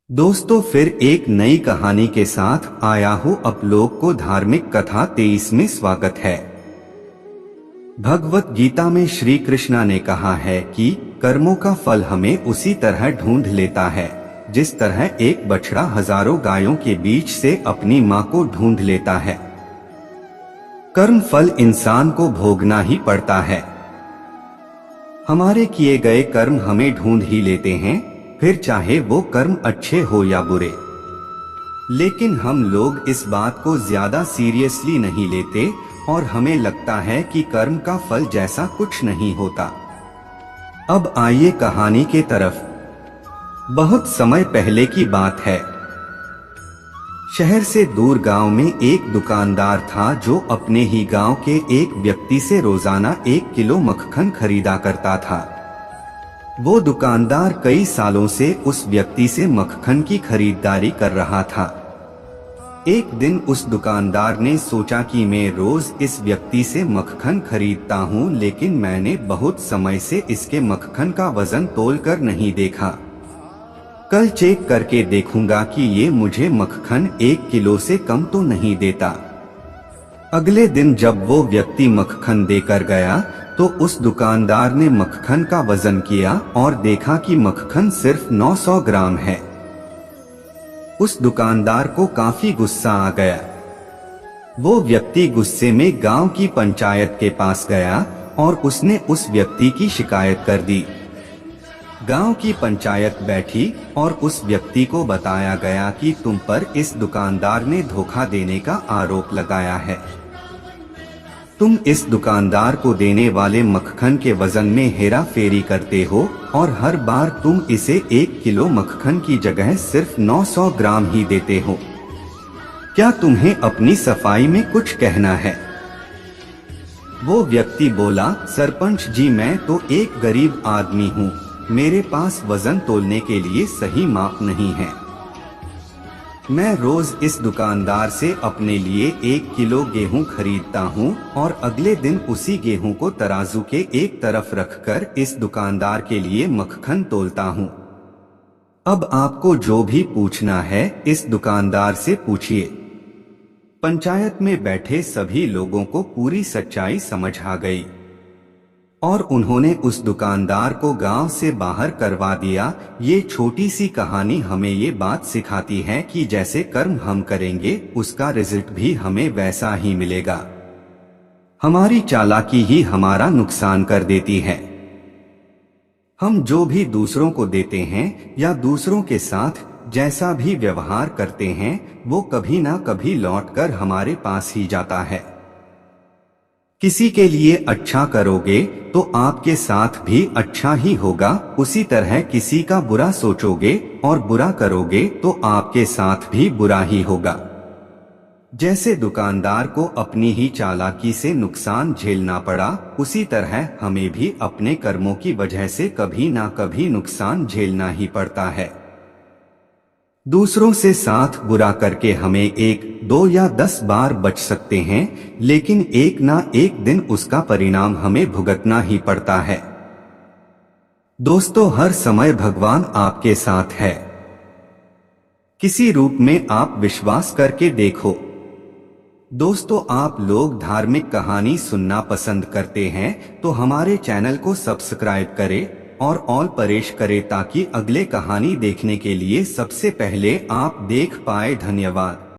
दोस्तों, फिर एक नई कहानी के साथ आया हूँ। आप लोग को धार्मिक कथा 23 में स्वागत है। भगवत गीता में श्री कृष्णा ने कहा है कि कर्मों का फल हमें उसी तरह ढूंढ लेता है जिस तरह एक बछड़ा हजारों गायों के बीच से अपनी मां को ढूंढ लेता है। कर्म फल इंसान को भोगना ही पड़ता है। हमारे किए गए कर्म हमें ढूंढ ही लेते हैं, फिर चाहे वो कर्म अच्छे हो या बुरे। लेकिन हम लोग इस बात को ज्यादा सीरियसली नहीं लेते और हमें लगता है कि कर्म का फल जैसा कुछ नहीं होता। अब आइए कहानी के तरफ। बहुत समय पहले की बात है। शहर से दूर गांव में एक दुकानदार था जो अपने ही गांव के एक व्यक्ति से रोजाना 1 किलो मक्खन खरीदा करता था। वो दुकानदार कई सालों से उस व्यक्ति से मक्खन की खरीदारी कर रहा था। एक दिन उस दुकानदार ने सोचा कि मैं रोज इस व्यक्ति से मक्खन खरीदता हूँ, लेकिन मैंने बहुत समय से इसके मक्खन का वजन तोलकर नहीं देखा। कल चेक करके देखूंगा कि ये मुझे मक्खन 1 किलो से कम तो नहीं देता। अगले दिन जब वो व्यक्ति मक्खन देकर गया तो उस दुकानदार ने मक्खन का वजन किया और देखा कि मक्खन सिर्फ 900 ग्राम है। उस दुकानदार को काफी गुस्सा आ गया। वो व्यक्ति गुस्से में गांव की पंचायत के पास गया और उसने उस व्यक्ति की शिकायत कर दी। गांव की पंचायत बैठी और उस व्यक्ति को बताया गया कि तुम पर इस दुकानदार ने धोखा देने का आरोप लगाया है। तुम इस दुकानदार को देने वाले मक्खन के वजन में हेरा फेरी करते हो और हर बार तुम इसे 1 किलो मक्खन की जगह सिर्फ 900 ग्राम ही देते हो। क्या तुम्हें अपनी सफाई में कुछ कहना है? वो व्यक्ति बोला, सरपंच जी, मैं तो एक गरीब आदमी हूँ, मेरे पास वजन तोलने के लिए सही माप नहीं है। मैं रोज इस दुकानदार से अपने लिए 1 किलो गेहूं खरीदता हूं और अगले दिन उसी गेहूं को तराजू के एक तरफ रखकर इस दुकानदार के लिए मक्खन तोलता हूं। अब आपको जो भी पूछना है इस दुकानदार से पूछिए। पंचायत में बैठे सभी लोगों को पूरी सच्चाई समझ आ गई और उन्होंने उस दुकानदार को गांव से बाहर करवा दिया। ये छोटी सी कहानी हमें ये बात सिखाती है कि जैसे कर्म हम करेंगे उसका रिजल्ट भी हमें वैसा ही मिलेगा। हमारी चालाकी ही हमारा नुकसान कर देती है। हम जो भी दूसरों को देते हैं या दूसरों के साथ जैसा भी व्यवहार करते हैं वो कभी ना कभी लौटकर हमारे पास ही जाता है। किसी के लिए अच्छा करोगे तो आपके साथ भी अच्छा ही होगा, उसी तरह किसी का बुरा सोचोगे और बुरा करोगे तो आपके साथ भी बुरा ही होगा। जैसे दुकानदार को अपनी ही चालाकी से नुकसान झेलना पड़ा, उसी तरह हमें भी अपने कर्मों की वजह से कभी ना कभी नुकसान झेलना ही पड़ता है। दूसरों से साथ बुरा करके हमें 1, 2 या 10 बार बच सकते हैं, लेकिन एक ना एक दिन उसका परिणाम हमें भुगतना ही पड़ता है। दोस्तों, हर समय भगवान आपके साथ है। किसी रूप में आप विश्वास करके देखो। दोस्तों, आप लोग धार्मिक कहानी सुनना पसंद करते हैं तो हमारे चैनल को सब्सक्राइब करें और ऑल प्रेस करें ताकि अगले कहानी देखने के लिए सबसे पहले आप देख पाए। धन्यवाद।